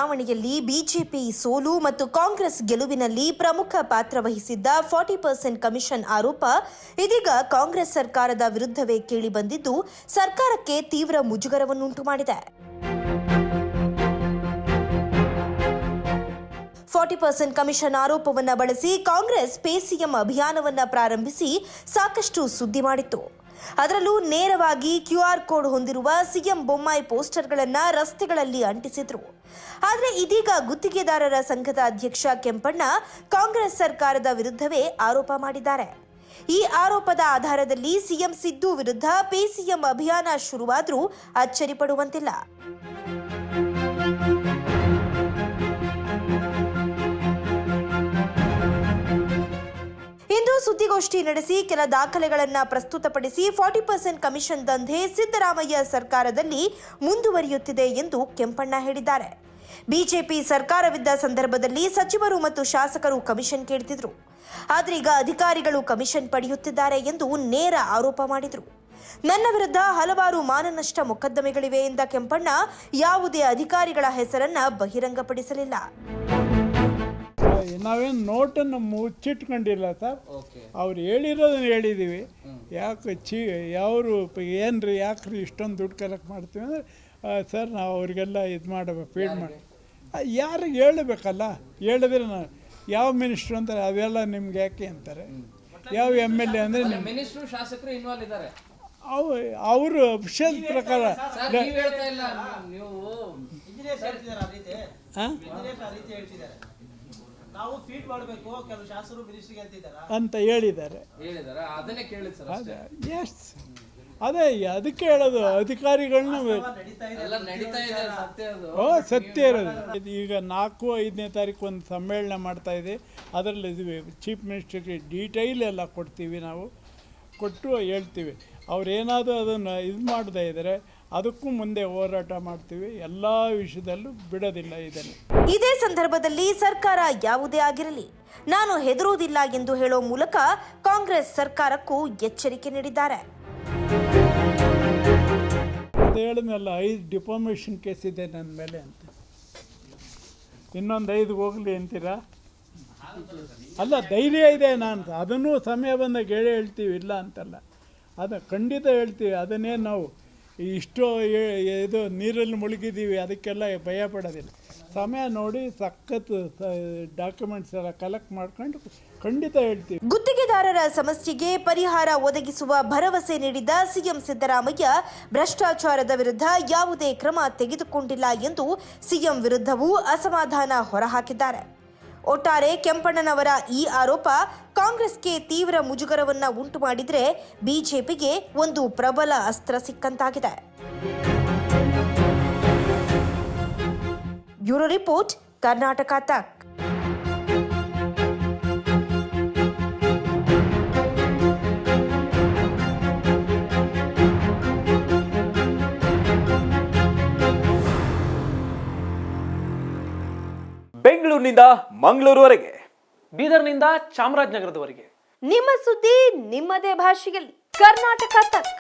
ಚುನಾವಣೆಯಲ್ಲಿ ಬಿಜೆಪಿ ಸೋಲು ಮತ್ತು ಕಾಂಗ್ರೆಸ್ ಗೆಲುವಿನಲ್ಲಿ ಪ್ರಮುಖ ಪಾತ್ರ ವಹಿಸಿದ್ದ 40% ಕಮಿಷನ್ ಆರೋಪ ಇದೀಗ ಕಾಂಗ್ರೆಸ್ ಸರ್ಕಾರದ ವಿರುದ್ಧವೇ ಕೇಳಿಬಂದಿದ್ದು ಸರ್ಕಾರಕ್ಕೆ ತೀವ್ರ ಮುಜುಗರವನ್ನುಂಟು ಮಾಡಿದೆ. 40% ಕಮಿಷನ್ ಆರೋಪವನ್ನು ಬಳಸಿ ಕಾಂಗ್ರೆಸ್ ಪೇ ಸಿಎಂ ಅಭಿಯಾನವನ್ನು ಪ್ರಾರಂಭಿಸಿ ಸಾಕಷ್ಟು ಸುದ್ದಿ ಮಾಡಿತ್ತು. ಅದರಲ್ಲೂ ನೇರವಾಗಿ QR ಕೋಡ್ ಹೊಂದಿರುವ ಸಿಎಂ ಬೊಮ್ಮಾಯಿ ಪೋಸ್ಟರ್ಗಳನ್ನು ರಸ್ತೆಗಳಲ್ಲಿ ಅಂಟಿಸಿದ್ರು. ಆದರೆ ಇದೀಗ ಗುತ್ತಿಗೆದಾರರ ಸಂಘದ ಅಧ್ಯಕ್ಷ ಕೆಂಪಣ್ಣ ಕಾಂಗ್ರೆಸ್ ಸರ್ಕಾರದ ವಿರುದ್ಧವೇ ಆರೋಪ ಮಾಡಿದ್ದಾರೆ. ಈ ಆರೋಪದ ಆಧಾರದಲ್ಲಿ ಸಿಎಂ ಸಿದ್ದು ವಿರುದ್ಧ ಪೇ ಸಿಎಂ ಅಭಿಯಾನ ಶುರುವಾದರೂ ಅಚ್ಚರಿ ಪಡುವಂತಿಲ್ಲ. ಇಂದು ಸುದ್ದಿಗೋಷ್ಠಿ ನಡೆಸಿ ಕೆಲ ದಾಖಲೆಗಳನ್ನು ಪ್ರಸ್ತುತಪಡಿಸಿ 40% ಕಮಿಷನ್ ದಂಧೆ ಸಿದ್ದರಾಮಯ್ಯ ಸರ್ಕಾರದಲ್ಲಿ ಮುಂದುವರಿಯುತ್ತಿದೆ ಎಂದು ಕೆಂಪಣ್ಣ ಹೇಳಿದ್ದಾರೆ. ಬಿಜೆಪಿ ಸರ್ಕಾರವಿದ್ದ ಸಂದರ್ಭದಲ್ಲಿ ಸಚಿವರು ಮತ್ತು ಶಾಸಕರು ಕಮಿಷನ್ ಕೇಳ್ತಿದ್ರು. ಆದರೆ ಈಗ ಅಧಿಕಾರಿಗಳು ಕಮಿಷನ್ ಪಡೆಯುತ್ತಿದ್ದಾರೆ ಎಂದು ನೇರ ಆರೋಪ ಮಾಡಿದರು. ನನ್ನ ವಿರುದ್ಧ ಹಲವಾರು ಮಾನನಷ್ಟ ಮೊಕದ್ದಮೆಗಳಿವೆ ಎಂದ ಕೆಂಪಣ್ಣ ಯಾವುದೇ ಅಧಿಕಾರಿಗಳ ಹೆಸರನ್ನ ಬಹಿರಂಗಪಡಿಸಲಿಲ್ಲ. ನಾವೇನು ನೋಟನ್ನು ಮುಚ್ಚಿಟ್ಕೊಂಡಿಲ್ಲ ಸರ್, ಅವ್ರು ಹೇಳಿರೋದನ್ನ ಹೇಳಿದ್ದೀವಿ. ಯಾಕೆ ಯಾರು ಏನ್ರಿ ಯಾಕ್ರಿ ಇಷ್ಟೊಂದು ದುಡ್ಡು ಕಲೆಕ್ಟ್ ಮಾಡ್ತೀವಿ ಅಂದರೆ ಸರ್ ನಾವು ಅವ್ರಿಗೆಲ್ಲ ಇದು ಮಾಡಬೇಕು, ಫೀಡ್ ಮಾಡಿ ಯಾರಿಗೆ ಹೇಳಬೇಕಲ್ಲ. ಹೇಳಿದ್ರೆ ನಾವು ಯಾವ ಮಿನಿಸ್ಟ್ರು ಅಂತಾರೆ ಅವೆಲ್ಲ ನಿಮ್ಗೆ ಯಾಕೆ ಅಂತಾರೆ, ಯಾವ MLA ಅಂದರೆ ಮಿನಿಸ್ಟ್ರು ಶಾಸಕರು ಇನ್ವಾಲ್ವ್ ಇದ್ದಾರೆ. ಅವರು ಅಫಿಷಿಯಲ್ ಪ್ರಕಾರ ಅಂತ ಹೇಳಿದ್ದಾರೆ. ಅದೇ ಅದಕ್ಕೆ ಹೇಳೋದು ಅಧಿಕಾರಿಗಳನ್ನ ಸತ್ಯ ಇರೋದು. ಈಗ 4-5ನೇ ತಾರೀಕು ಒಂದು ಸಮ್ಮೇಳನ ಮಾಡ್ತಾ ಇದೆ. ಅದರಲ್ಲಿ ಚೀಫ್ ಮಿನಿಸ್ಟರ್ಗೆ ಡೀಟೈಲ್ ಎಲ್ಲ ಕೊಡ್ತೀವಿ, ನಾವು ಕೊಟ್ಟು ಹೇಳ್ತೀವಿ. ಅವ್ರೇನಾದರೂ ಅದನ್ನು ಇದು ಮಾಡದೇ ಇದ್ದರೆ ಅದಕ್ಕೂ ಮುಂದೆ ಹೋರಾಟ ಮಾಡ್ತೀವಿ. ಎಲ್ಲ ವಿಷಯದಲ್ಲೂ ಬಿಡೋದಿಲ್ಲ ಇದನ್ನು. ಇದೇ ಸಂದರ್ಭದಲ್ಲಿ ಸರ್ಕಾರ ಯಾವುದೇ ಆಗಿರಲಿ ನಾನು ಹೆದರುವುದಿಲ್ಲ ಎಂದು ಹೇಳೋ ಮೂಲಕ ಕಾಂಗ್ರೆಸ್ ಸರ್ಕಾರಕ್ಕೂ ಎಚ್ಚರಿಕೆ ನೀಡಿದ್ದಾರೆ. ಹೇಳಿದ್ನಲ್ಲ 5 ಡಿಫಾಮೇಷನ್ ಕೇಸ್ ಇದೆ ನನ್ನ ಮೇಲೆ ಅಂತ, ಇನ್ನೊಂದು 5 ಹೋಗಲಿ ಅಂತೀರಾ? ಅಲ್ಲ, ಧೈರ್ಯ ಇದೆ. ನಾನು ಅದನ್ನು ಸಮಯ ಬಂದಾಗ ಹೇಳ್ತೀವಿ, ಇಲ್ಲ ಅಂತಲ್ಲ, ಅದು ಖಂಡಿತ ಹೇಳ್ತೀವಿ. ಅದನ್ನೇ ನಾವು ಇಷ್ಟೋ ಇದು ನೀರಲ್ಲಿ ಮುಳುಗಿದ್ದೀವಿ ಅದಕ್ಕೆಲ್ಲ ಭಯ ಪಡೋದಿಲ್ಲ. ಸಮಯ ನೋಡಿ ಸಖತ್ತು ಡಾಕ್ಯುಮೆಂಟ್ಸ್ ಎಲ್ಲ ಕಲೆಕ್ಟ್ ಮಾಡ್ಕೊಂಡು ಖಂಡಿತ ಹೇಳ್ತೀವಿ. ಗುತ್ತಿಗೆದಾರರ ಸಮಸ್ಯೆಗೆ ಪರಿಹಾರ ಒದಗಿಸುವ ಭರವಸೆ ನೀಡಿದ ಸಿಎಂ ಸಿದ್ದರಾಮಯ್ಯ ಭ್ರಷ್ಟಾಚಾರದ ವಿರುದ್ಧ ಯಾವುದೇ ಕ್ರಮ ತೆಗೆದುಕೊಂಡಿಲ್ಲ ಎಂದು ಸಿಎಂ ವಿರುದ್ಧವೂ ಅಸಮಾಧಾನ ಹೊರಹಾಕಿದ್ದಾರೆ. ಒಟ್ಟಾರೆ ಕೆಂಪಣ್ಣನವರ ಈ ಆರೋಪ ಕಾಂಗ್ರೆಸ್ಗೆ ತೀವ್ರ ಮುಜುಗರವನ್ನ ಉಂಟು ಮಾಡಿದ್ರೆ ಬಿಜೆಪಿಗೆ ಒಂದು ಪ್ರಬಲ ಅಸ್ತ್ರ ಸಿಕ್ಕಂತಾಗಿದೆ. ಬ್ಯೂರೋ ರಿಪೋರ್ಟ್, ಕರ್ನಾಟಕ ತಕ್. ಬೆಂಗಳೂರಿನಿಂದ ಮಂಗಳೂರುವರೆಗೆ, ಬೀದರ್ನಿಂದ ಚಾಮರಾಜನಗರದವರೆಗೆ ನಿಮ್ಮ ಸುದ್ದಿ ನಿಮ್ಮದೇ ಭಾಷೆಯಲ್ಲಿ. ಕರ್ನಾಟಕ ತಕ್.